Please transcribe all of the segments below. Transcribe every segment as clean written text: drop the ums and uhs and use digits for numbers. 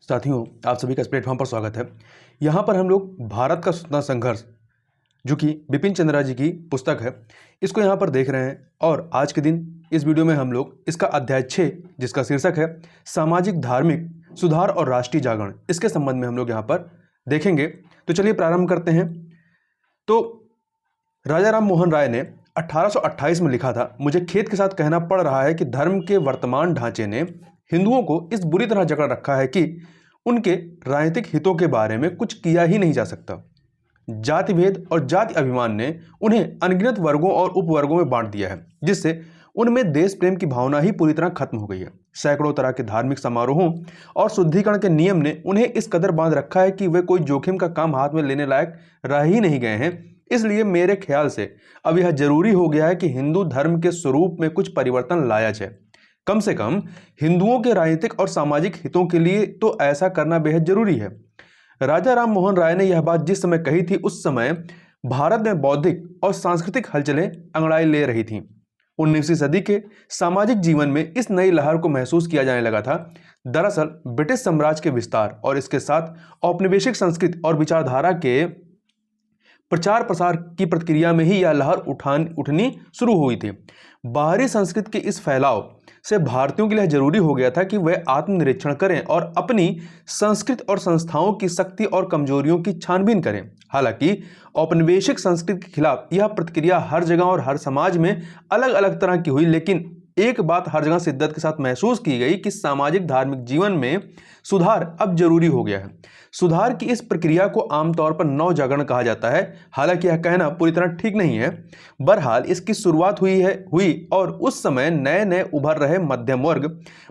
साथियों, आप सभी का इस प्लेटफॉर्म पर स्वागत है। यहाँ पर हम लोग भारत का स्वतंत्रता संघर्ष जो कि बिपिन चंद्रा जी की पुस्तक है, इसको यहाँ पर देख रहे हैं। और आज के दिन इस वीडियो में हम लोग इसका अध्याय 6 जिसका शीर्षक है सामाजिक धार्मिक सुधार और राष्ट्रीय जागरण, इसके संबंध में हम लोग यहाँ पर देखेंगे। तो चलिए प्रारंभ करते हैं। तो राजा राम मोहन राय ने 1828 में लिखा था, मुझे खेद के साथ कहना पड़ रहा है कि धर्म के वर्तमान ढांचे ने हिंदुओं को इस बुरी तरह जकड़ रखा है कि उनके राजनीतिक हितों के बारे में कुछ किया ही नहीं जा सकता। जाति भेद और जाति अभिमान ने उन्हें अनगिनत वर्गों और उपवर्गों में बांट दिया है, जिससे उनमें देश प्रेम की भावना ही पूरी तरह खत्म हो गई है। सैकड़ों तरह के धार्मिक समारोहों और शुद्धिकरण के नियम ने उन्हें इस कदर बांध रखा है कि वे कोई जोखिम का काम हाथ में लेने लायक रह ही नहीं गए हैं। इसलिए मेरे ख्याल से अब यह जरूरी हो गया है कि हिंदू धर्म के स्वरूप में कुछ परिवर्तन लाया जाए। कम से कम हिंदुओं के राजनीतिक और सामाजिक हितों के लिए तो ऐसा करना बेहद जरूरी है। राजा राम मोहन राय ने यह बात जिस समय कही थी, उस समय भारत में बौद्धिक और सांस्कृतिक हलचलें अंगड़ाई ले रही थीं। 19वीं सदी के सामाजिक जीवन में इस नई लहर को महसूस किया जाने लगा था। दरअसल ब्रिटिश साम्राज्य के विस्तार और इसके साथ औपनिवेशिक संस्कृति और विचारधारा के प्रचार प्रसार की प्रक्रिया में ही यह लहर उठनी शुरू हुई थी। बाहरी संस्कृति के इस फैलाव से भारतीयों के लिए जरूरी हो गया था कि वे आत्मनिरीक्षण करें और अपनी संस्कृति और संस्थाओं की शक्ति और कमजोरियों की छानबीन करें। हालांकि औपनिवेशिक संस्कृति के खिलाफ यह प्रतिक्रिया हर जगह और हर समाज में अलग अलग तरह की हुई, लेकिन एक बात हर जगह शिद्दत के साथ महसूस की गई कि सामाजिक धार्मिक जीवन में सुधार अब जरूरी हो गया है। सुधार की इस प्रक्रिया को आमतौर पर नव जागरण कहा जाता है। हालांकि यह कहना पूरी तरह ठीक नहीं है। बहरहाल इसकी शुरुआत हुई और उस समय नए नए उभर रहे मध्यम वर्ग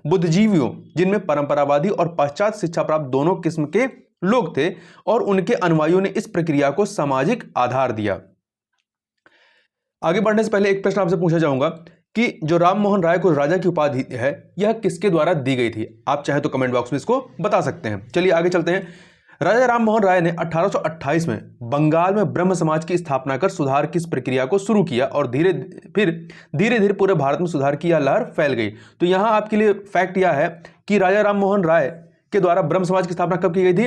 बुद्धिजीवियों, जिनमें परंपरावादी और पाश्चात्य शिक्षा प्राप्त दोनों किस्म के लोग थे, और उनके अनुयायियों ने इस प्रक्रिया को सामाजिक आधार दिया। आगे बढ़ने से पहले एक प्रश्न आपसे पूछा जाऊंगा कि जो राम मोहन राय को राजा की उपाधि है, यह किसके द्वारा दी गई थी? आप चाहे तो कमेंट बॉक्स में इसको बता सकते हैं। चलिए आगे चलते हैं। राजा राम मोहन राय ने 1828 में बंगाल में ब्रह्म समाज की स्थापना कर सुधार की इस प्रक्रिया को शुरू किया और धीरे धीरे पूरे भारत में सुधार की यह लहर फैल गई। तो यहां आपके लिए फैक्ट यह है कि राजा राम मोहन राय के द्वारा ब्रह्म समाज की स्थापना कब की गई थी?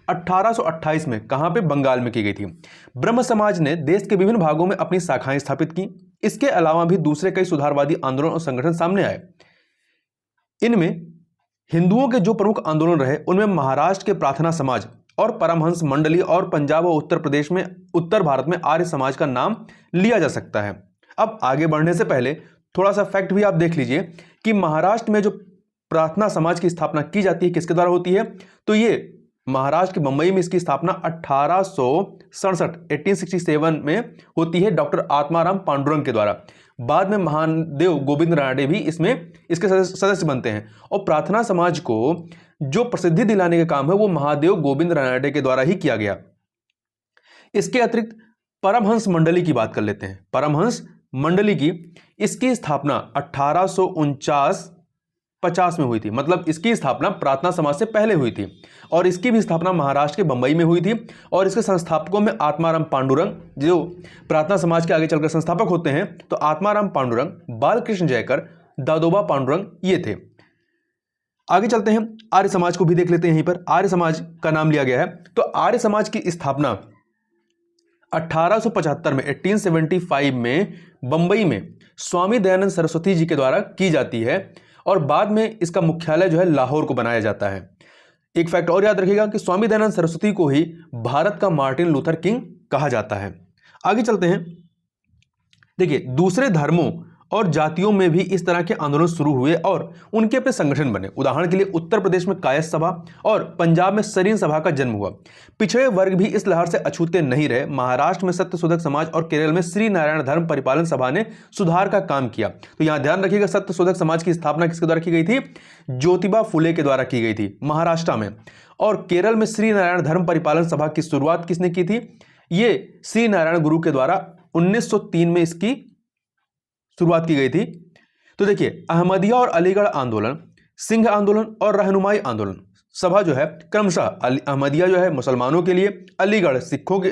1828 में। कहां पे? बंगाल में की गई थी। ब्रह्म समाज ने देश के विभिन्न भागों में अपनी शाखाएं स्थापित की। इसके अलावा भी दूसरे कई सुधारवादी आंदोलन और संगठन सामने आए। इनमें हिंदुओं के जो प्रमुख आंदोलन रहे, उनमें महाराष्ट्र के प्रार्थना समाज और परमहंस मंडली और पंजाब और उत्तर प्रदेश में उत्तर भारत में आर्य समाज का नाम लिया जा सकता है। अब आगे बढ़ने से पहले थोड़ा सा फैक्ट भी आप देख लीजिए कि महाराष्ट्र में जो प्रार्थना समाज की स्थापना की जाती है, किसके द्वारा होती है? तो ये महाराष्ट्र के बंबई में इसकी स्थापना 1867 में होती है, डॉक्टर आत्माराम पांडुरंग के द्वारा। बाद में महादेव गोविंद रानडे भी इसके सदस्य बनते हैं। और प्रार्थना समाज को जो प्रसिद्धि दिलाने का काम है, वो महादेव गोविंद रानडे के द्वारा ही किया गया। इसके अतिरिक्त परमहंस मंडली की बात कर लेते हैं। परमहंस मंडली की इसकी स्थापना 1849-50 में हुई थी। मतलब इसकी स्थापना प्रार्थना समाज से पहले हुई थी, और इसकी भी स्थापना महाराष्ट्र के बंबई में हुई थी। और इसके संस्थापकों में आत्माराम पांडुरंग, जो प्रार्थना समाज के आगे चलकर संस्थापक होते हैं, तो आत्माराम पांडुरंग, बालकृष्ण जयकर, दादोबा पांडुरंग ये थे। आगे चलते हैं, आर्य समाज को भी देख लेते हैं। यहीं पर आर्य समाज का नाम लिया गया है। तो आर्य समाज की स्थापना 1875 में 1875 में बंबई में स्वामी दयानंद सरस्वती जी के द्वारा की जाती है, और बाद में इसका मुख्यालय जो है लाहौर को बनाया जाता है। एक फैक्ट और याद रखिएगा कि स्वामी दयानंद सरस्वती को ही भारत का मार्टिन लूथर किंग कहा जाता है। आगे चलते हैं। देखिए, दूसरे धर्मों और जातियों में भी इस तरह के आंदोलन शुरू हुए और उनके अपने संगठन बने। उदाहरण के लिए उत्तर प्रदेश में कायस्थ सभा और पंजाब में सरीन सभा का जन्म हुआ। पिछड़े वर्ग भी इस लहर से अछूते नहीं रहे। महाराष्ट्र में सत्यशोधक समाज और केरल में श्री नारायण धर्म परिपालन सभा ने सुधार का काम किया। तो यहां ध्यान रखिएगा, सत्यशोधक समाज की स्थापना किसके द्वारा की गई थी? ज्योतिबा फुले के द्वारा की गई थी महाराष्ट्र में। और केरल में श्री नारायण धर्म परिपालन सभा की शुरुआत किसने की थी? ये श्री नारायण गुरु के द्वारा 1903 में इसकी शुरुआत की गई थी। तो देखिए, अहमदिया और अलीगढ़ आंदोलन, सिंह आंदोलन और रहनुमाई आंदोलन सभा जो है क्रमशः अहमदिया जो है मुसलमानों के लिए, अलीगढ़ सिखों के,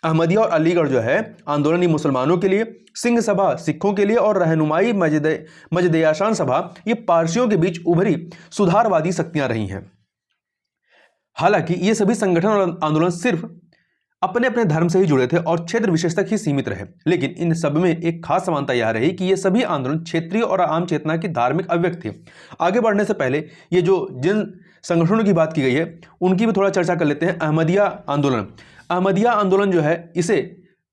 अहमदिया और अलीगढ़ जो है आंदोलन ही मुसलमानों के लिए, सिंह सभा सिखों के लिए और रहनुमाई मजदेयाशान सभा ये पारसियों के बीच उभरी सुधारवादी शक्तियां रही हैं। हालांकि ये सभी संगठन और आंदोलन सिर्फ अपने अपने धर्म से ही जुड़े थे और क्षेत्र विशेष तक ही सीमित रहे, लेकिन इन सब में एक खास समानता यह रही कि ये सभी आंदोलन क्षेत्रीय और आम चेतना की धार्मिक अभिव्यक्ति थे। आगे बढ़ने से पहले ये जो जिन संगठनों की बात की गई है उनकी भी थोड़ा चर्चा कर लेते हैं। अहमदिया आंदोलन, अहमदिया आंदोलन जो है इसे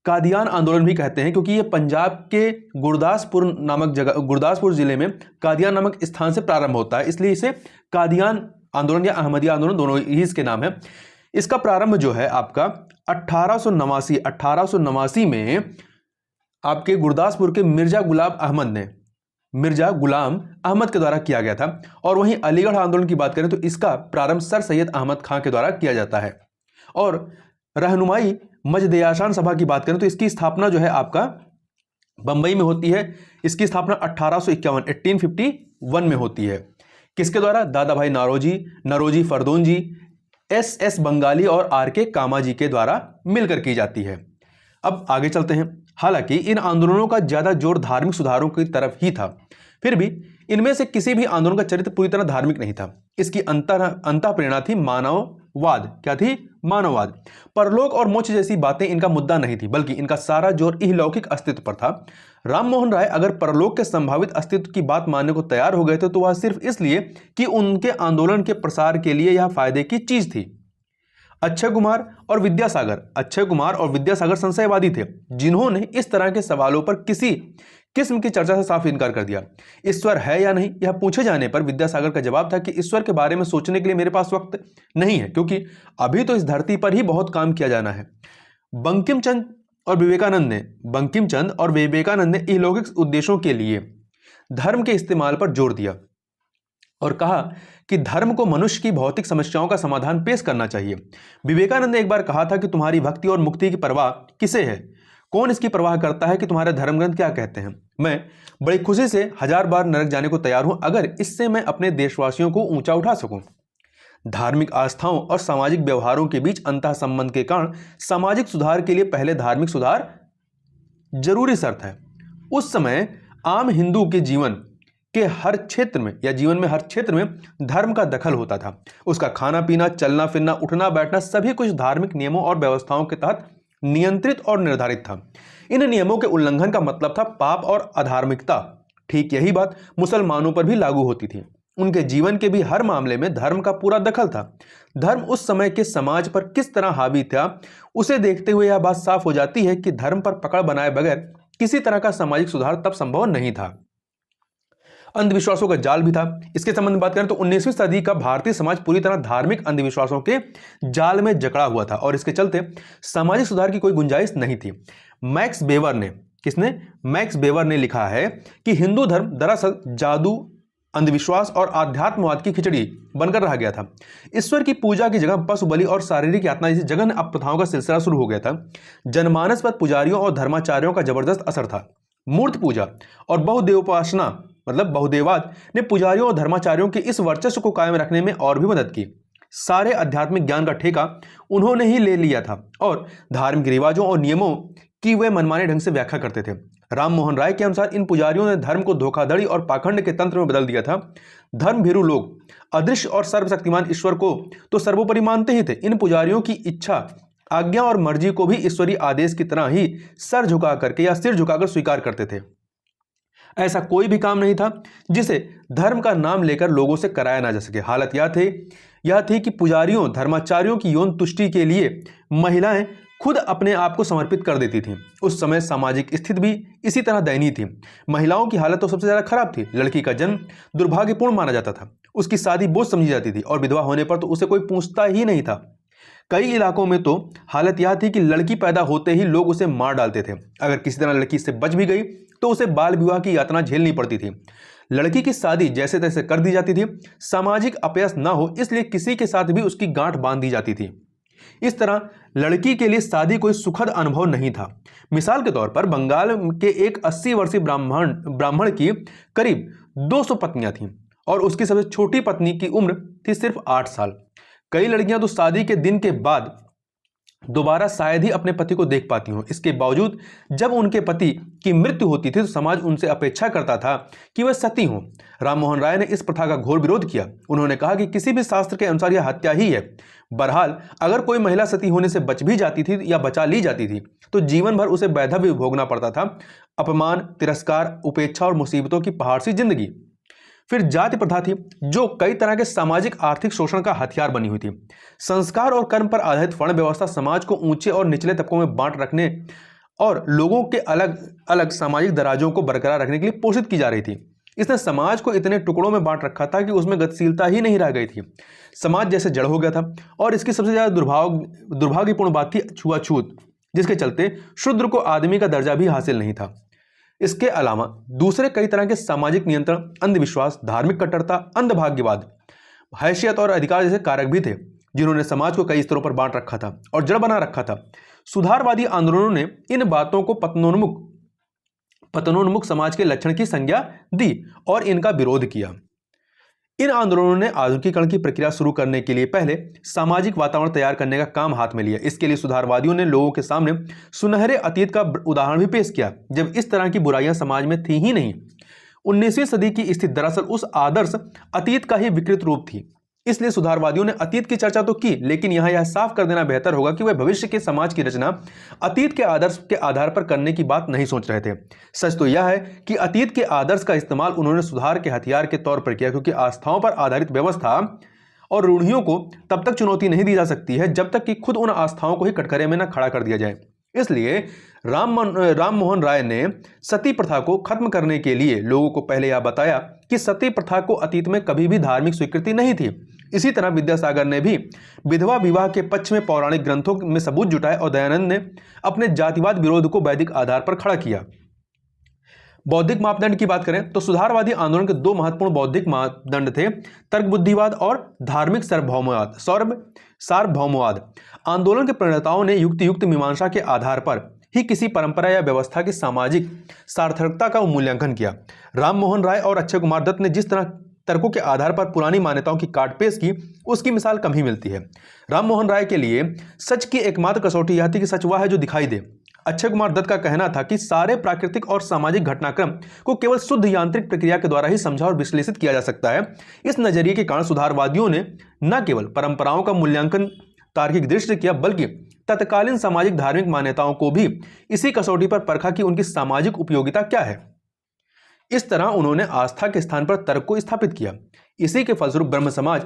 कादियान आंदोलन भी कहते हैं, क्योंकि ये पंजाब के गुरदासपुर नामक जगह, गुरदासपुर जिले में कादियान नामक स्थान से प्रारंभ होता है, इसलिए इसे कादियान आंदोलन या अहमदिया आंदोलन दोनों ही इसके नाम है। इसका प्रारंभ जो है आपका 1889 में आपके गुरदासपुर के मिर्जा गुलाम अहमद के द्वारा किया गया था। और वहीं अलीगढ़ आंदोलन की बात करें तो इसका प्रारंभ सर सैयद अहमद खां के द्वारा किया जाता है। और रहनुमाई मजदयाशान सभा की बात करें तो इसकी स्थापना जो है आपका बंबई में होती है। इसकी स्थापना 1851 में होती है। किसके द्वारा? दादा भाई नरोजी फरदोन जी, एस बंगाली और आर.के. कामाजी के द्वारा मिलकर की जाती है। अब आगे चलते हैं। हालांकि इन आंदोलनों का ज्यादा जोर धार्मिक सुधारों की तरफ ही था, फिर भी इनमें से किसी भी आंदोलन का चरित्र पूरी तरह धार्मिक नहीं था। इसकी अंतः प्रेरणा थी मानववाद। क्या थी? मानववाद। परलोक और मोक्ष जैसी बातें इनका मुद्दा नहीं थी, बल्कि इनका सारा जोर इहलौकिक अस्तित्व पर था। राम मोहन राय अगर परलोक के संभावित अस्तित्व की बात मानने को तैयार हो गए थे तो वह सिर्फ इसलिए कि उनके आंदोलन के प्रसार के लिए यह फायदे की चीज थी। अक्षय कुमार और विद्यासागर संशयवादी थे, जिन्होंने इस तरह के सवालों पर किसी किस्म की चर्चा से साफ इनकार कर दिया। ईश्वर है या नहीं यह पूछे जाने पर विद्यासागर का जवाब था कि ईश्वर के बारे में सोचने के लिए मेरे पास वक्त नहीं है, क्योंकि अभी तो इस धरती पर ही बहुत काम किया जाना है। बंकिम चंद और विवेकानंद ने इहलौकिक उद्देश्यों के लिए धर्म के इस्तेमाल पर जोर दिया और कहा कि धर्म को मनुष्य की भौतिक समस्याओं का समाधान पेश करना चाहिए। विवेकानंद ने एक बार कहा था कि तुम्हारी भक्ति और मुक्ति की परवाह किसे है? कौन इसकी परवाह करता है कि तुम्हारे धर्म ग्रंथ क्या कहते हैं? मैं बड़ी खुशी से 1000 बार नरक जाने को तैयार हूं, अगर इससे मैं अपने देशवासियों को ऊंचा उठा सकूं। धार्मिक आस्थाओं और सामाजिक व्यवहारों के बीच अंतः संबंध के कारण सामाजिक सुधार के लिए पहले धार्मिक सुधार जरूरी शर्त है। उस समय आम हिंदू के जीवन में हर क्षेत्र में धर्म का दखल होता था। उसका खाना पीना, चलना फिरना, उठना बैठना सभी कुछ धार्मिक नियमों और व्यवस्थाओं के तहत नियंत्रित और निर्धारित था। इन नियमों के उल्लंघन का मतलब था पाप और अधार्मिकता। ठीक यही बात मुसलमानों पर भी लागू होती थी। उनके जीवन के भी हर मामले में धर्म का पूरा दखल था। धर्म उस समय के समाज पर किस तरह हावी था, उसे देखते हुए यह बात साफ हो जाती है कि धर्म पर पकड़ बनाए बगैर किसी तरह का सामाजिक सुधार तब संभव नहीं था। अंधविश्वासों का जाल भी था। इसके संबंध में बात करें तो 19वीं सदी का भारतीय समाज पूरी तरह धार्मिक अंधविश्वासों के जाल में जकड़ा हुआ था और इसके चलते सामाजिक सुधार की कोई गुंजाइश नहीं थी। मैक्स बेवर ने लिखा है कि हिंदू धर्म दरअसल जादू, अंधविश्वास और आध्यात्मवाद की खिचड़ी बनकर रह गया था। ईश्वर की पूजा की जगह पशु बलि और शारीरिक यातना जैसी जघन्य अप्रथाओं का सिलसिला शुरू हो गया था। जनमानस पर पुजारियों और धर्माचार्यों का जबरदस्त असर था। मूर्ति पूजा और बहुदेवोपासना बहुदेववाद ने पुजारियों और धर्माचार्यों के इस वर्चस्व को कायम रखने में और भी मदद की। सारे आध्यात्मिक ज्ञान का ठेका उन्होंने ही ले लिया था और धार्मिक रिवाजों और नियमों की वे मनमाने ढंग से व्याख्या करते थे। राम मोहन राय के अनुसार इन पुजारियों ने धर्म को धोखाधड़ी और पाखंड के तंत्र में बदल दिया था। धर्मभीरू लोग अदृश्य और सर्वशक्तिमान ईश्वर को तो सर्वोपरि मानते ही थे। इन पुजारियों की इच्छा, आज्ञा और मर्जी को भी ईश्वरीय आदेश की तरह ही सिर झुकाकर स्वीकार करते थे। ऐसा कोई भी काम नहीं था जिसे धर्म का नाम लेकर लोगों से कराया ना जा सके। हालत यह थी कि पुजारियों, धर्माचार्यों की यौन तुष्टि के लिए महिलाएं खुद अपने आप को समर्पित कर देती थीं। उस समय सामाजिक स्थिति भी इसी तरह दयनीय थी। महिलाओं की हालत तो सबसे ज्यादा खराब थी। लड़की का जन्म दुर्भाग्यपूर्ण माना जाता था, उसकी शादी बोझ समझी जाती थी और विधवा होने पर तो उसे कोई पूछता ही नहीं था। कई इलाकों में तो हालत यह थी कि लड़की पैदा होते ही लोग उसे मार डालते थे। अगर किसी तरह लड़की से बच भी गई तो उसे बाल विवाह की यातना झेलनी पड़ती थी। लड़की की शादी जैसे तैसे कर दी जाती थी। सामाजिक अपयश न हो इसलिए किसी के साथ भी उसकी गांठ बांध दी जाती थी। इस तरह लड़की के लिए शादी कोई सुखद अनुभव नहीं था। मिसाल के तौर पर बंगाल के एक 80 वर्षीय ब्राह्मण की करीब 200 पत्नियां थीं और उसकी सबसे छोटी पत्नी की उम्र थी सिर्फ 8 साल। कई लड़कियां तो शादी के दिन के बाद दोबारा शायद ही अपने पति को देख पाती हों। इसके बावजूद जब उनके पति की मृत्यु होती थी तो समाज उनसे अपेक्षा करता था कि वह सती हों। राम मोहन राय ने इस प्रथा का घोर विरोध किया। उन्होंने कहा कि किसी भी शास्त्र के अनुसार यह हत्या ही है। बहरहाल अगर कोई महिला सती होने से बच भी जाती थी या बचा ली जाती थी तो जीवन भर उसे वैधव्य भोगना पड़ता था, अपमान, तिरस्कार, उपेक्षा और मुसीबतों की पहाड़ सी जिंदगी। फिर जाति प्रथा थी जो कई तरह के सामाजिक आर्थिक शोषण का हथियार बनी हुई थी। संस्कार और कर्म पर आधारित वर्ण व्यवस्था समाज को ऊंचे और निचले तबकों में बांट रखने और लोगों के अलग अलग सामाजिक दराजों को बरकरार रखने के लिए पोषित की जा रही थी। इसने समाज को इतने टुकड़ों में बांट रखा था कि उसमें गतिशीलता ही नहीं रह गई थी। समाज जैसे जड़ हो गया था और इसकी सबसे ज्यादा दुर्भाग्यपूर्ण बात थी छुआछूत, जिसके चलते शूद्र को आदमी का दर्जा भी हासिल नहीं था। इसके अलावा दूसरे कई तरह के सामाजिक नियंत्रण, अंधविश्वास, धार्मिक कट्टरता, अंधभाग्यवाद, हैसियत और अधिकार जैसे कारक भी थे जिन्होंने समाज को कई स्तरों पर बांट रखा था और जड़ बना रखा था। सुधारवादी आंदोलनों ने इन बातों को पतनोन्मुख समाज के लक्षण की संज्ञा दी और इनका विरोध किया। इन आंदोलनों ने आधुनिकीकरण की प्रक्रिया शुरू करने के लिए पहले सामाजिक वातावरण तैयार करने का काम हाथ में लिया। इसके लिए सुधारवादियों ने लोगों के सामने सुनहरे अतीत का उदाहरण भी पेश किया जब इस तरह की बुराइयां समाज में थी ही नहीं। 19वीं सदी की स्थिति दरअसल उस आदर्श अतीत का ही विकृत रूप थी। इसलिए सुधारवादियों ने अतीत की चर्चा तो की, लेकिन यहां यह साफ कर देना बेहतर होगा कि वे भविष्य के समाज की रचना अतीत के आदर्श के आधार पर करने की बात नहीं सोच रहे थे। सच तो यह है कि अतीत के आदर्श का इस्तेमाल उन्होंने सुधार के हथियार के तौर पर किया, क्योंकि आस्थाओं पर आधारित व्यवस्था और रूढ़ियों को तब तक चुनौती नहीं दी जा सकती है जब तक कि खुद उन आस्थाओं को ही कटघरे में न खड़ा कर दिया जाए। इसलिए राम मोहन राय ने सती प्रथा को खत्म करने के लिए लोगों को पहले यह बताया कि सती प्रथा को अतीत में कभी भी धार्मिक स्वीकृति नहीं थी। इसी तरह विद्यासागर ने भी विधवा विवाह के पक्ष में पौराणिक ग्रंथों में सबूत जुटाए और दयानंद ने अपने जातिवाद विरोध को वैदिक आधार पर खड़ा किया। बौद्धिक मापदंड की बात करें तो सुधारवादी आंदोलन के दो महत्वपूर्ण बौद्धिक मापदंड थे, तर्क बुद्धिवाद और धार्मिक सार्वभौमवाद। आंदोलन के प्रणेताओं ने युक्त मीमांसा के आधार पर ही किसी परंपरा या व्यवस्था की सामाजिक सार्थकता का मूल्यांकन किया। राम मोहन राय और अक्षय कुमार दत्त ने जिस तरह तर्कों के आधार पर पुरानी मान्यताओं की काट पेश की, उसकी मिसाल कम ही मिलती है। राम मोहन राय के लिए सच की एकमात्र कसौटी यह थी कि सच वह है जो दिखाई दे। अक्षय कुमार दत्त का कहना था कि सारे प्राकृतिक और सामाजिक घटनाक्रम को केवल शुद्ध यांत्रिक प्रक्रिया के द्वारा ही समझा और विश्लेषित किया जा सकता है। इस नजरिए के कारण सुधारवादियों ने न केवल परंपराओं का मूल्यांकन तार्किक दृष्टि से किया, बल्कि तत्कालीन सामाजिक धार्मिक मान्यताओं को भी इसी कसौटी पर परखा कि उनकी सामाजिक उपयोगिता क्या है। इस तरह उन्होंने आस्था के स्थान पर तर्क को स्थापित किया। इसी के फलस्वरूप ब्रह्म समाज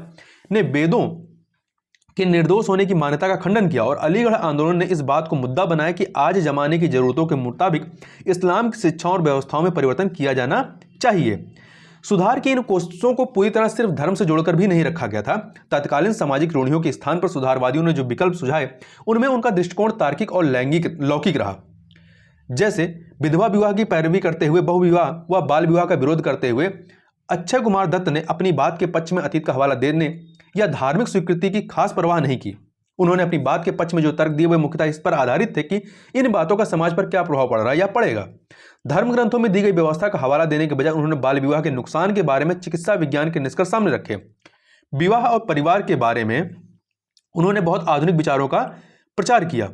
ने वेदों के निर्दोष होने की मान्यता का खंडन किया और अलीगढ़ आंदोलन ने इस बात को मुद्दा बनाया कि आज जमाने की जरूरतों के मुताबिक इस्लाम की शिक्षाओं और व्यवस्थाओं में परिवर्तन किया जाना चाहिए। सुधार की इन कोशिशों को पूरी तरह सिर्फ धर्म से जोड़कर भी नहीं रखा गया था। तत्कालीन सामाजिक रूढ़ियों के स्थान पर सुधारवादियों ने जो विकल्प सुझाए उनमें उनका दृष्टिकोण तार्किक और लौकिक रहा। जैसे विधवा विवाह की पैरवी करते हुए बहुविवाह व बाल विवाह का विरोध करते हुए अक्षय कुमार दत्त ने अपनी बात के पक्ष में अतीत का हवाला देने या धार्मिक स्वीकृति की खास परवाह नहीं की। उन्होंने अपनी बात के पक्ष में जो तर्क दिए वे मुख्यतः इस पर आधारित थे कि इन बातों का समाज पर क्या प्रभाव पड़ रहा है या पड़ेगा। धर्म ग्रंथों में दी गई व्यवस्था का हवाला देने के बजाय उन्होंने बाल विवाह के नुकसान के बारे में चिकित्सा विज्ञान के निष्कर्ष सामने रखे। विवाह और परिवार के बारे में उन्होंने बहुत आधुनिक विचारों का प्रचार किया।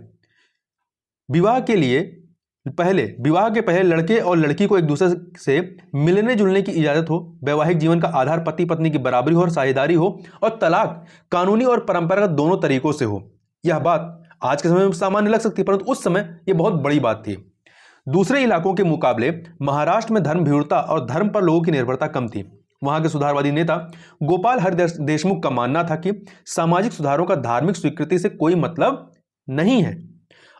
विवाह के पहले लड़के और लड़की को एक दूसरे से मिलने जुलने की इजाजत हो, वैवाहिक जीवन का आधार पति पत्नी की बराबरी हो और साझेदारी हो, और तलाक कानूनी और परंपरागत दोनों तरीकों से हो। यह बात आज के समय में सामान्य लग सकती है, परंतु उस समय यह बहुत बड़ी बात थी। दूसरे इलाकों के मुकाबले महाराष्ट्र में धर्म भीरुता और धर्म पर लोगों की निर्भरता कम थी। वहां के सुधारवादी नेता गोपाल हरि देशमुख का मानना था कि सामाजिक सुधारों का धार्मिक स्वीकृति से कोई मतलब नहीं है।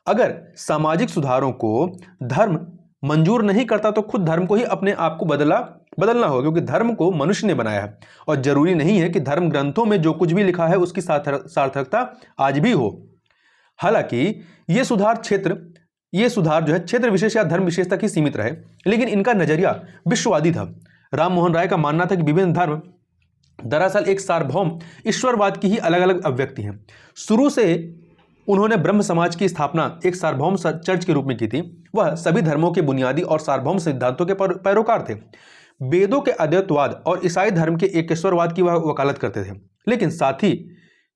अगर सामाजिक सुधारों को धर्म मंजूर नहीं करता तो खुद धर्म को ही अपने आप को बदलना होगा, क्योंकि धर्म को मनुष्य ने बनाया है और जरूरी नहीं है कि धर्म ग्रंथों में जो कुछ भी लिखा है उसकी सार्थकता आज भी हो। हालांकि ये सुधार जो है क्षेत्र विशेष या धर्म विशेष तक ही सीमित रहे, लेकिन इनका नजरिया विश्ववादी था। राम मोहन राय का मानना था कि विभिन्न धर्म दरअसल एक सार्वभौम ईश्वरवाद की ही अलग अलग अभिव्यक्ति हैं। शुरू से उन्होंने ब्रह्म समाज की स्थापना एक सार्वभौम चर्च के रूप में की थी। वह सभी धर्मों के बुनियादी और सार्वभौम सिद्धांतों के पैरोकार थे। वेदों के अद्वैतवाद और ईसाई धर्म के एकेश्वरवाद की वह वकालत करते थे, लेकिन साथ ही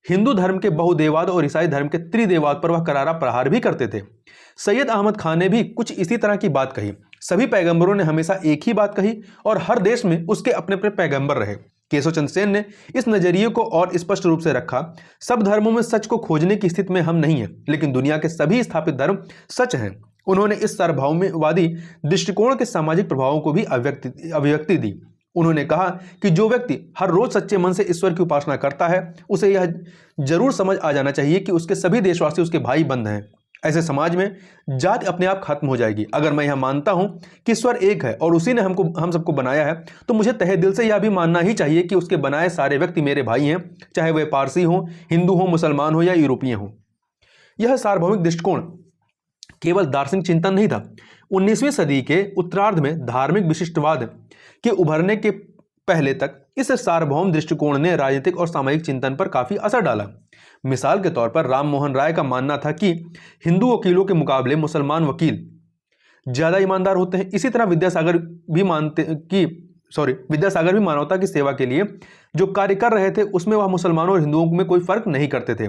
हिंदू धर्म के बहुदेववाद और ईसाई धर्म के त्रिदेववाद पर वह करारा प्रहार भी करते थे। सैयद अहमद खान ने भी कुछ इसी तरह की बात कही। सभी पैगंबरों ने हमेशा एक ही बात कही और हर देश में उसके अपने अपने पैगंबर रहे। केशव चंद्र सेन ने इस नजरिए को और स्पष्ट रूप से रखा, सब धर्मों में सच को खोजने की स्थिति में हम नहीं हैं, लेकिन दुनिया के सभी स्थापित धर्म सच हैं। उन्होंने इस सार्वभौमवादी दृष्टिकोण के सामाजिक प्रभावों को भी अभिव्यक्ति दी। उन्होंने कहा कि जो व्यक्ति हर रोज सच्चे मन से ईश्वर की उपासना करता है, उसे यह जरूर समझ आ जाना चाहिए कि उसके सभी देशवासी उसके भाई बंद हैं। ऐसे समाज में जाति अपने आप खत्म हो जाएगी। अगर मैं यह मानता हूं कि ईश्वर एक है और उसी ने हम सबको बनाया है, तो मुझे तहे दिल से यह भी मानना ही चाहिए कि उसके बनाए सारे व्यक्ति मेरे भाई हैं, चाहे वे पारसी हों, हिंदू हों, मुसलमान हो या यूरोपीय हों। यह सार्वभौमिक दृष्टिकोण केवल दार्शनिक चिंतन नहीं था। 19वीं सदी के उत्तरार्ध में धार्मिक विशिष्टवाद के उभरने के पहले तक इस सार्वभौम दृष्टिकोण ने राजनीतिक और सामाजिक चिंतन पर काफी असर डाला। मिसाल के तौर पर राम मोहन राय का मानना था कि हिंदू वकीलों के मुकाबले मुसलमान वकील ज्यादा ईमानदार होते हैं। इसी तरह विद्यासागर भी मानवता की सेवा के लिए जो कार्य कर रहे थे, उसमें वह मुसलमानों और हिंदुओं में कोई फर्क नहीं करते थे।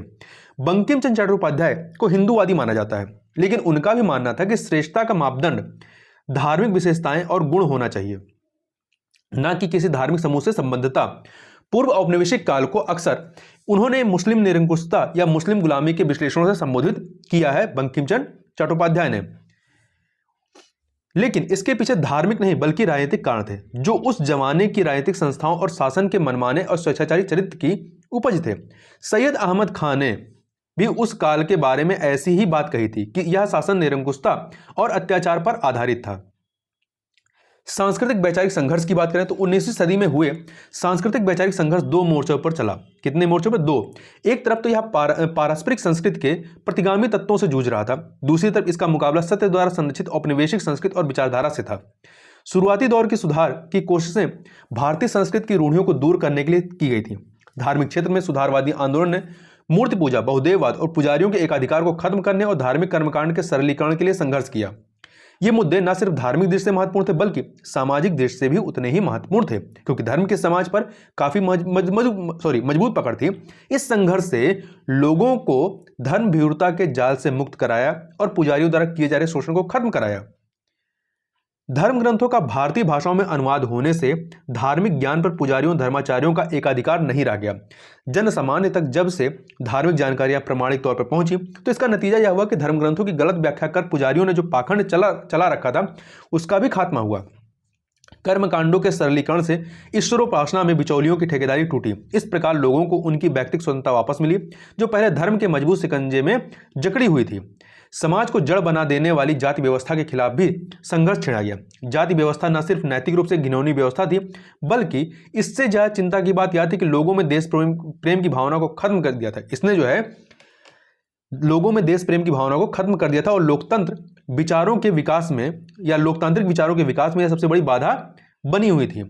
बंकिम चंद्र चट्टोपाध्याय को हिंदूवादी माना जाता है, लेकिन उनका भी मानना था कि श्रेष्ठता का मापदंड धार्मिक विशेषताएं और गुण होना चाहिए, न कि किसी धार्मिक समूह से संबद्धता। पूर्व औपनिवेशिक काल को अक्सर उन्होंने मुस्लिम निरंकुशता या मुस्लिम गुलामी के विश्लेषणों से संबोधित किया है, बंकिम चंद्र चट्टोपाध्याय ने। लेकिन इसके पीछे धार्मिक नहीं बल्कि राजनीतिक कारण थे, जो उस जमाने की राजनीतिक संस्थाओं और शासन के मनमाने और स्वेच्छाचारी चरित्र की उपज थे। सैयद अहमद खान ने भी उस काल के बारे में ऐसी ही बात कही थी कि यह शासन निरंकुशता और अत्याचार पर आधारित था। सांस्कृतिक वैचारिक संघर्ष की बात करें तो 19वीं सदी में हुए सांस्कृतिक वैचारिक संघर्ष दो मोर्चों पर चला। कितने मोर्चों पर? दो। एक तरफ तो यह पारस्परिक संस्कृति के प्रतिगामी तत्वों से जूझ रहा था, दूसरी तरफ इसका मुकाबला सत्य द्वारा संरचित औपनिवेशिक संस्कृति और विचारधारा से था। शुरुआती दौर की सुधार की कोशिशें भारतीय संस्कृति की रूढ़ियों को दूर करने के लिए की गई थी। धार्मिक क्षेत्र में सुधारवादी आंदोलन ने मूर्ति पूजा, बहुदेववाद और पुजारियों के एकाधिकार को खत्म करने और धार्मिक कर्मकांड के सरलीकरण के लिए संघर्ष किया। ये मुद्दे न सिर्फ धार्मिक दृष्टि से महत्वपूर्ण थे, बल्कि सामाजिक दृष्टि से भी उतने ही महत्वपूर्ण थे, क्योंकि धर्म के समाज पर काफी मजबूत पकड़ थी। इस संघर्ष से लोगों को धर्म भीरुता के जाल से मुक्त कराया और पुजारियों द्वारा किए जा रहे शोषण को खत्म कराया। धर्म ग्रंथों का भारतीय भाषाओं में अनुवाद होने से धार्मिक ज्ञान पर पुजारियों धर्माचार्यों का एकाधिकार नहीं रह गया। जन सामान्य तक जब से धार्मिक जानकारियां प्रमाणिक तौर पर पहुंची, तो इसका नतीजा यह हुआ कि धर्म ग्रंथों की गलत व्याख्या कर पुजारियों ने जो पाखंड चला रखा था, उसका भी खात्मा हुआ। कर्मकांडों के सरलीकरण से ईश्वरोपासना में बिचौलियों की ठेकेदारी टूटी। इस प्रकार लोगों को उनकी व्यक्तिगत स्वतंत्रता वापस मिली, जो पहले धर्म के मजबूत शिकंजे में जकड़ी हुई थी। समाज को जड़ बना देने वाली जाति व्यवस्था के खिलाफ भी संघर्ष छिड़ा गया। जाति व्यवस्था न सिर्फ नैतिक रूप से घिनौनी व्यवस्था थी, बल्कि इससे ज्यादा चिंता की बात यह थी कि लोगों में देश प्रेम की भावना को खत्म कर दिया था। इसने जो है लोगों में देश प्रेम की भावना को खत्म कर दिया था और लोकतांत्रिक विचारों के विकास में यह सबसे बड़ी बाधा बनी हुई थी।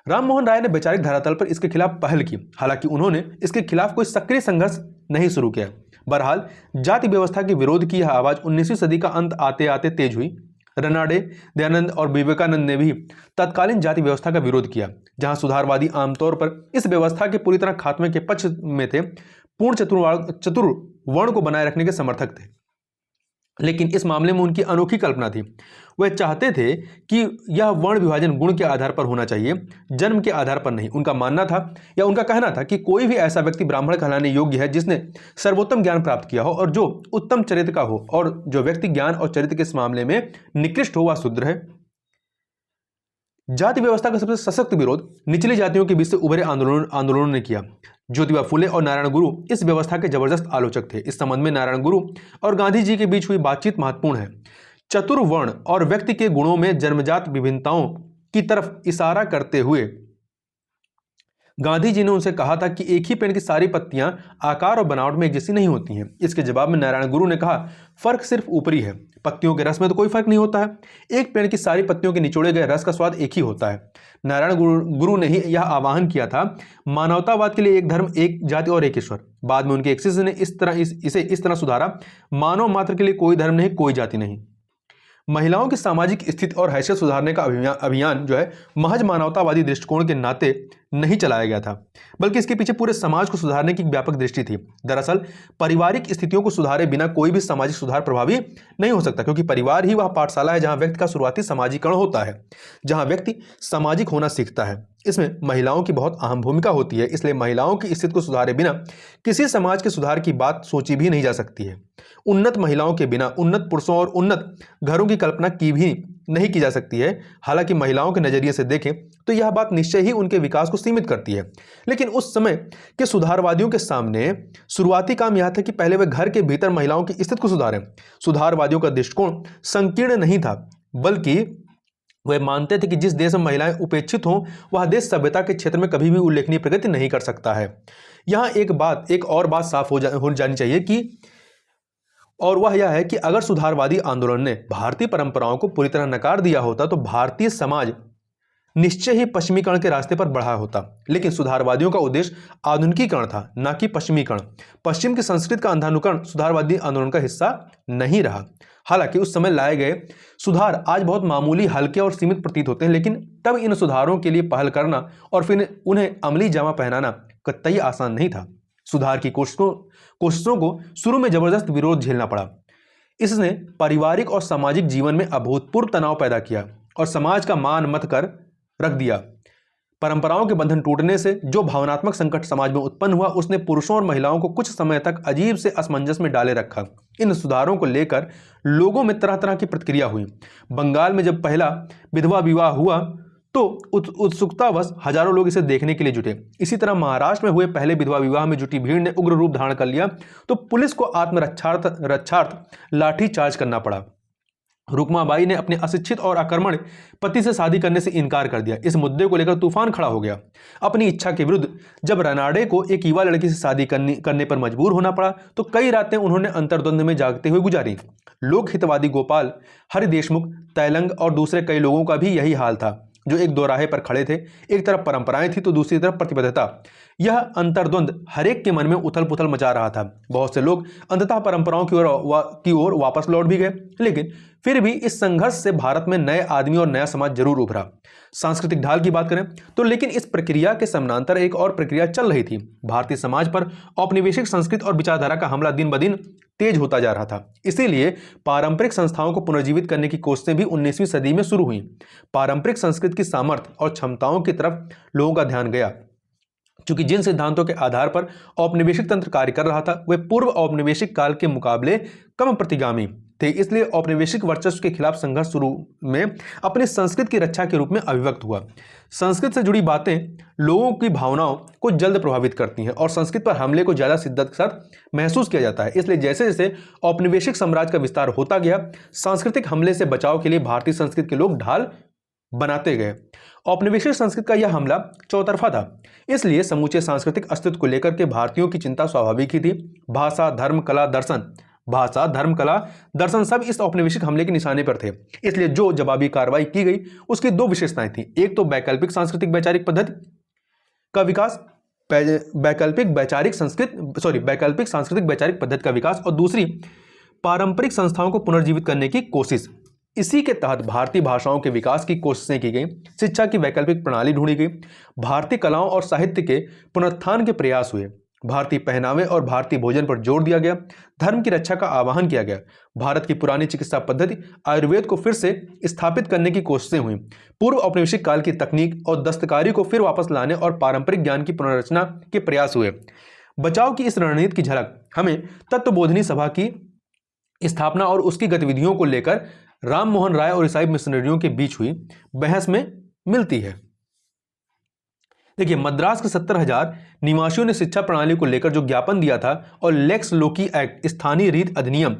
राम मोहन राय ने वैचारिक धरातल पर इसके खिलाफ पहल की, हालांकि उन्होंने इसके खिलाफ कोई सक्रिय संघर्ष नहीं शुरू किया। बहरहाल जाति व्यवस्था के विरोध की यह आवाज 19वीं सदी का अंत आते आते तेज हुई। रनाडे, दयानंद और विवेकानंद ने भी तत्कालीन जाति व्यवस्था का विरोध किया, जहां सुधारवादी आमतौर पर इस व्यवस्था के पूरी तरह खात्मे के पक्ष में थे। पूर्ण चतुर्वर्ण को बनाए रखने के समर्थक थे, लेकिन इस मामले में उनकी अनोखी कल्पना थी। वे चाहते थे कि यह वर्ण विभाजन गुण के आधार पर होना चाहिए, जन्म के आधार पर नहीं। उनका मानना था या उनका कहना था कि कोई भी ऐसा व्यक्ति ब्राह्मण कहलाने योग्य है जिसने सर्वोत्तम ज्ञान प्राप्त किया हो और जो उत्तम चरित्र का हो, और जो व्यक्ति ज्ञान और चरित्र के इस मामले में निकृष्ट हो वह शूद्र है। जाति व्यवस्था का सबसे सशक्त विरोध निचली जातियों के बीच से उभरे आंदोलनों ने किया। ज्योतिबा फुले और नारायण गुरु इस व्यवस्था के जबरदस्त आलोचक थे। इस संबंध में नारायण गुरु और गांधी जी के बीच हुई बातचीत महत्वपूर्ण है। चतुर्वर्ण और व्यक्ति के गुणों में जन्मजात विभिन्नताओं की तरफ इशारा करते हुए गांधी जी ने उनसे कहा था कि एक ही पेड़ की सारी पत्तियां आकार और बनावट में एक जैसी नहीं होती हैं। इसके जवाब में नारायण गुरु ने कहा, फर्क सिर्फ ऊपरी है, पत्तियों के रस में तो कोई फर्क नहीं होता है। एक पेड़ की सारी पत्तियों के निचोड़े गए रस का स्वाद एक ही होता है। नारायण गुरु ने ही यह आह्वान किया था मानवतावाद के लिए एक धर्म, एक जाति और एक ईश्वर। बाद में उनके एक शिष्य ने इसे इस तरह सुधारा, मानव मात्र के लिए कोई धर्म नहीं, कोई जाति नहीं। महिलाओं की सामाजिक स्थिति और हैसियत सुधारने का अभियान जो है महज मानवतावादी दृष्टिकोण के नाते नहीं चलाया गया था, बल्कि इसके पीछे पूरे समाज को सुधारने की व्यापक दृष्टि थी। दरअसल पारिवारिक स्थितियों को सुधारे बिना कोई भी सामाजिक सुधार प्रभावी नहीं हो सकता, क्योंकि परिवार ही वह पाठशाला है जहां व्यक्ति का शुरुआती सामाजिकरण होता है, जहां व्यक्ति सामाजिक होना सीखता है। इसमें महिलाओं की बहुत अहम भूमिका होती है, इसलिए महिलाओं की स्थिति को सुधारे बिना किसी समाज के सुधार की बात सोची भी नहीं जा सकती है। उन्नत महिलाओं के बिना उन्नत पुरुषों और उन्नत घरों की कल्पना की भी नहीं की जा सकती है। हालांकि महिलाओं के नजरिए से देखें तो यह बात निश्चय ही उनके विकास को सीमित करती है, लेकिन उस समय के सुधारवादियों के सामने शुरुआती काम यह था कि पहले वे घर के भीतर महिलाओं की स्थिति को सुधारें। सुधारवादियों का दृष्टिकोण संकीर्ण नहीं था, बल्कि वे मानते थे कि जिस देश में महिलाएं उपेक्षित हों वह देश सभ्यता के क्षेत्र में कभी भी उल्लेखनीय प्रगति नहीं कर सकता है। यहाँ एक और बात साफ हो जानी चाहिए कि और वह यह है कि अगर सुधारवादी आंदोलन ने भारतीय परंपराओं को पूरी तरह नकार दिया होता तो भारतीय समाज निश्चय ही पश्चिमीकरण के रास्ते पर बढ़ा होता। लेकिन सुधारवादियों का उद्देश्य आधुनिकीकरण था, न कि पश्चिमीकरण। पश्चिम की संस्कृति का अंधानुकरण सुधारवादी आंदोलन का हिस्सा नहीं रहा। हालांकि उस समय लाए गए सुधार आज बहुत मामूली, हल्के और सीमित प्रतीत होते हैं, लेकिन तब इन सुधारों के लिए पहल करना और फिर उन्हें अमली जामा पहनाना कतई आसान नहीं था। सुधार की कोशिशों को शुरू में जबरदस्त विरोध झेलना पड़ा। इसने पारिवारिक और सामाजिक जीवन में अभूतपूर्व तनाव पैदा किया और समाज का मान मत कर रख दिया। परंपराओं के बंधन टूटने से जो भावनात्मक संकट समाज में उत्पन्न हुआ उसने पुरुषों और महिलाओं को कुछ समय तक अजीब से असमंजस में डाले रखा। इन सुधारों को लेकर लोगों में तरह तरह की प्रतिक्रिया हुई। बंगाल में जब पहला विधवा विवाह हुआ तो उत्सुकतावश हजारों लोग इसे देखने के लिए जुटे। इसी तरह महाराष्ट्र में हुए पहले विधवा विवाह में जुटी भीड़ ने उग्र रूप धारण कर लिया तो पुलिस को आत्मरक्षार्थ लाठी चार्ज करना पड़ा। रुक्माबाई ने अपने अशिक्षित और आक्रमण पति से शादी करने से इनकार कर दिया। इस मुद्दे को लेकर तूफान खड़ा हो गया। अपनी इच्छा के विरुद्ध जब रनाडे को एक युवा लड़की से शादी करने पर मजबूर होना पड़ा तो कई रातें उन्होंने अंतर्द्वंद में जागते हुए गुजारी। लोक हितवादी गोपाल हरि देशमुख, तैलंग और दूसरे कई लोगों का भी यही हाल था, जो एक दोराहे पर खड़े थे। एक तरफ परंपराएं थी तो दूसरी तरफ प्रतिबद्धता। यह अंतर्द्वंद हरेक के मन में उथल पुथल मचा रहा था। बहुत से लोग अंततः परंपराओं की ओर वापस लौट भी गए, लेकिन फिर भी इस संघर्ष से भारत में नए आदमी और नया समाज जरूर उभरा। सांस्कृतिक ढाल की बात करें तो लेकिन इस प्रक्रिया के समानांतर एक और प्रक्रिया चल रही थी। भारतीय समाज पर औपनिवेशिक संस्कृति और विचारधारा का हमला दिन ब दिन तेज होता जा रहा था। इसीलिए पारंपरिक संस्थाओं को पुनर्जीवित करने की कोशिशें भी 19वीं सदी में शुरू हुई। पारंपरिक संस्कृति की सामर्थ्य और क्षमताओं की तरफ लोगों का ध्यान गया। क्योंकि जिन सिद्धांतों के आधार पर औपनिवेशिक तंत्र कार्य कर रहा था वे पूर्व औपनिवेशिक काल के मुकाबले कम प्रतिगामी थे, इसलिए औपनिवेशिक वर्चस्व के खिलाफ संघर्ष शुरू में अपनी संस्कृति की रक्षा के रूप में अभिव्यक्त हुआ। संस्कृत से जुड़ी बातें लोगों की भावनाओं को जल्द प्रभावित करती हैं और संस्कृत पर हमले को ज्यादा शिद्दत के साथ महसूस किया जाता है। इसलिए जैसे जैसे औपनिवेशिक साम्राज्य का विस्तार होता गया, सांस्कृतिक हमले से बचाव के लिए भारतीय संस्कृति के लोग ढाल बनाते गए। औपनिवेशिक संस्कृति का यह हमला चौतरफा था, इसलिए समूचे सांस्कृतिक अस्तित्व को लेकर के भारतीयों की चिंता स्वाभाविक ही थी। भाषा, धर्म, कला, दर्शन सब इस औपनिवेशिक हमले के निशाने पर थे। इसलिए जो जवाबी कार्रवाई की गई उसकी दो विशेषताएं थी। एक तो वैकल्पिक सांस्कृतिक वैचारिक पद्धति का विकास, वैकल्पिक सांस्कृतिक वैचारिक पद्धति का विकास, और दूसरी पारंपरिक संस्थाओं को पुनर्जीवित करने की कोशिश। इसी के तहत भारतीय भाषाओं के विकास की कोशिशें की गई, शिक्षा की वैकल्पिक प्रणाली ढूंढी गई, भारतीय कलाओं और साहित्य के पुनरुत्थान के प्रयास हुए, भारतीय पहनावे और भारतीय भोजन पर जोर दिया गया, धर्म की रक्षा का आह्वान किया गया, भारत की पुरानी चिकित्सा पद्धति आयुर्वेद को फिर से स्थापित करने की कोशिशें हुई, पूर्व औपनिवेशिक काल की तकनीक और दस्तकारी को फिर वापस लाने और पारंपरिक ज्ञान की पुनर्रचना के प्रयास हुए। बचाव की इस रणनीति की झलक हमें तत्वबोधिनी सभा की स्थापना और उसकी गतिविधियों को लेकर राम मोहन राय और ईसाई मिशनरियों के बीच हुई बहस में मिलती है। देखिए, मद्रास के 70,000 निवासियों ने शिक्षा प्रणाली को लेकर जो ज्ञापन दिया था और लेक्स लोकी एक्ट, स्थानीय रीत अधिनियम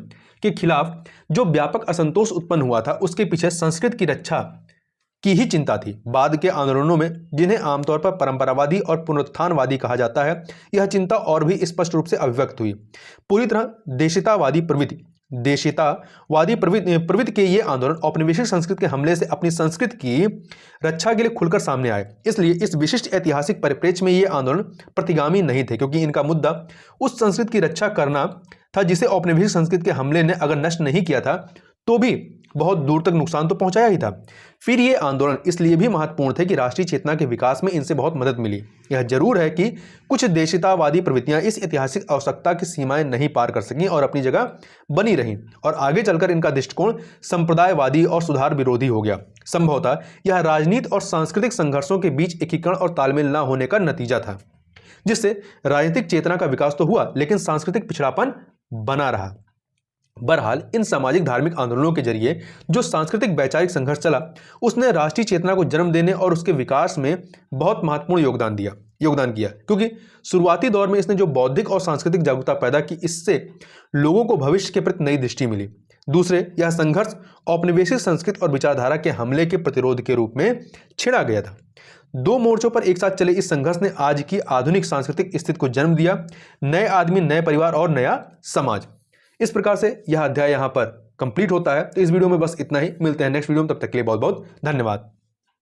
के खिलाफ जो व्यापक असंतोष उत्पन्न हुआ था, उसके पीछे संस्कृत की रक्षा की ही चिंता थी। बाद के आंदोलनों में, जिन्हें आमतौर पर परंपरावादी और पुनरुत्थानवादी कहा जाता है, यह चिंता और भी स्पष्ट रूप से अभिव्यक्त हुई। पूरी तरह देशीयतावादी प्रवृत्ति के ये आंदोलन औपनिवेशिक संस्कृति के हमले से अपनी संस्कृति की रक्षा के लिए खुलकर सामने आए। इसलिए इस विशिष्ट ऐतिहासिक परिप्रेक्ष्य में ये आंदोलन प्रतिगामी नहीं थे, क्योंकि इनका मुद्दा उस संस्कृति की रक्षा करना था जिसे औपनिवेशिक संस्कृति के हमले ने अगर नष्ट नहीं किया था तो भी बहुत दूर तक नुकसान तो पहुंचाया ही था। फिर ये आंदोलन इसलिए भी महत्वपूर्ण थे कि राष्ट्रीय चेतना के विकास में इनसे बहुत मदद मिली। यह जरूर है कि कुछ देशीयतावादी प्रवृत्तियां इस ऐतिहासिक आवश्यकता की सीमाएं नहीं पार कर सकीं और अपनी जगह बनी रहीं, और आगे चलकर इनका दृष्टिकोण संप्रदायवादी और सुधार विरोधी हो गया। संभवतः यह राजनीति और सांस्कृतिक संघर्षों के बीच एकीकरण और तालमेल न होने का नतीजा था, जिससे राजनीतिक चेतना का विकास तो हुआ लेकिन सांस्कृतिक पिछड़ापन बना रहा। बहरहाल इन सामाजिक धार्मिक आंदोलनों के जरिए जो सांस्कृतिक वैचारिक संघर्ष चला, उसने राष्ट्रीय चेतना को जन्म देने और उसके विकास में बहुत महत्वपूर्ण योगदान किया, क्योंकि शुरुआती दौर में इसने जो बौद्धिक और सांस्कृतिक जागरूकता पैदा की, इससे लोगों को भविष्य के प्रति नई दृष्टि मिली। दूसरे, यह संघर्ष औपनिवेशिक संस्कृति और विचारधारा के हमले के प्रतिरोध के रूप में छिड़ा गया था। दो मोर्चों पर एक साथ चले इस संघर्ष ने आज की आधुनिक सांस्कृतिक स्थिति को जन्म दिया, नए आदमी, नए परिवार और नया समाज। इस प्रकार से यह अध्याय यहां पर कंप्लीट होता है। तो इस वीडियो में बस इतना ही, मिलते हैं नेक्स्ट वीडियो में, तब तक के लिए बहुत बहुत धन्यवाद।